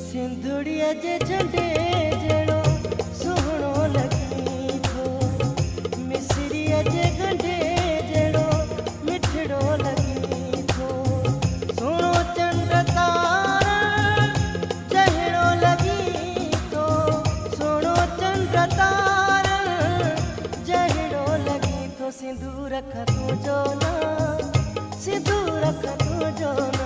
सिंधुड़िया जे झंडे जड़ो सोहणो लगी थो, मिसरीअ जे गंढे जड़ो मिठड़ो लगी थो, सोनो चंड तारा जहिड़ो लगी थो, सोनो चंड तारा जहिड़ो लगी थो, सिंदूर खतो जो ना, सिंदूर खतो जो ना।